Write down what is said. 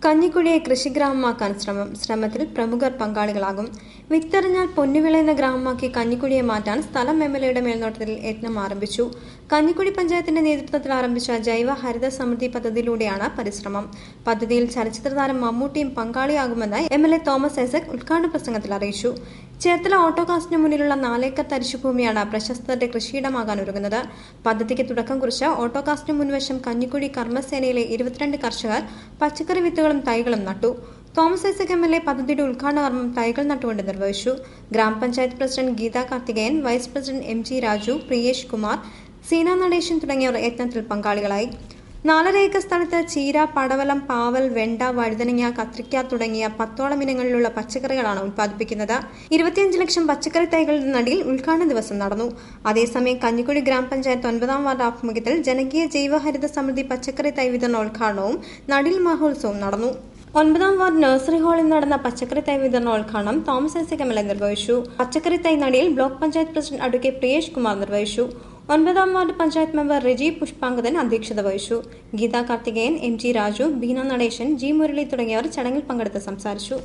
കഞ്ഞിക്കുഴിയെ കൃഷിഗ്രാമമാക്കാൻ ശ്രമത്തിൽ പ്രമുഖർ പങ്കാളികളാകും. വിത്തെറിഞ്ഞാൽ പൊന്നുവിളയുന്ന ഗ്രാമമാക്കി കഞ്ഞിക്കുഴിയെ മാറ്റാൻ സ്ഥലം എംഎൽഎയുടെ മേൽനോട്ടത്തിൽ യത്നം ആരംഭിച്ചു. കഞ്ഞിക്കുഴി പഞ്ചായത്തിന്റെ നേതൃത്വത്തിൽ ആരംഭിച്ച ജൈവ ഹരിത സമൃദ്ധി പദ്ധതിയിലൂടെയാണ് പരിശ്രമം. പദ്ധതിയിൽ ചലച്ചിത്രതാരം മമ്മൂട്ടിയും പങ്കാളിയാകുമെന്ന് എംഎൽഎ തോമസ് ഐസക് ഉദ്ഘാടന പ്രസംഗത്തിൽ അറിയിച്ചു. ചേർത്തല ഓട്ടോകാസ്റ്റിന് മുന്നിലുള്ള 4 ഏക്കർ തരിശുഭൂമിയാണ് പ്രശസ്തരുടെ കൃഷിയിടമാകാൻ ഒരുങ്ങുന്നത്. പദ്ധതിക്ക് തുടക്കം കുറിച്ച ഓട്ടോകാസ്റ്റിന് മുൻവശം കഞ്ഞിക്കുഴി കർമ്മസേനയിലെ 22 കർഷകർ പച്ചക്കറി വിത്തുകളും തൈകളും നട്ടു. തോമസ് ഐസക് എംഎൽഎ പദ്ധതിയുടെ ഉദ്ഘാടന കർമ്മം തൈകൾ നട്ടുകൊണ്ട് നിർവഹിച്ചു. ഗ്രാമപഞ്ചായത്ത് president Geetha Karthikeyan, vice president M G Raju, Priyesh Kumar, Seena Nadesan തുടങ്ങിയവർ യത്നത്തിൽ പങ്കാളികളായി. 4.5 ഏക്കർ സ്ഥലത്ത് ചീര, പടവലം, പാവൽ, വെണ്ട, വഴുതനങ്ങ, കത്രിക്ക തുടങ്ങിയ 10ഓളം ഇനങ്ങളിലുള്ള പച്ചക്കറികളാണ് ഉൽപ്പാദിപ്പിക്കുന്നത്. 25 ലക്ഷം പച്ചക്കറി തൈകളുടെ നടീൽ ഉദ്ഘാടന ദിവസം നടന്നു. അതേസമയം കഞ്ഞിക്കുഴി ഗ്രാമപഞ്ചായത്ത് 9ാം വാർഡ് ആഭിമുഖ്യത്തിൽ ജനകീയ ജൈവഹരിത സമൃദ്ധി പച്ചക്കറി തൈ വിതരണോദ്ഘാടനവും നടീൽ മഹോത്സവവും നടന്നു. 9ാം വാർഡ് നഴ്സറി ഹാളിൽ നടന്ന പച്ചക്കറി തൈ വിതരണോദ്ഘാടനം തോമസ് ഐസക് എംഎൽഎ നിർവഹിച്ചു. പച്ചക്കറി തൈ നടീൽ block panchayat president advocate Priyesh Kumar നിർവഹിച്ചു. 9ാം വാർഡ് പഞ്ചായത്ത് മെമ്പർ റെജി പുഷ്പാങ്കദൻ അധ്യക്ഷത വഹിച്ചു. Geetha Karthikeyan, M G Raju, Beena Nadesan, G Murali തുടങ്ങിയവർ ചടങ്ങിൽ പങ്കെടുത്ത് സംസാരിച്ചു.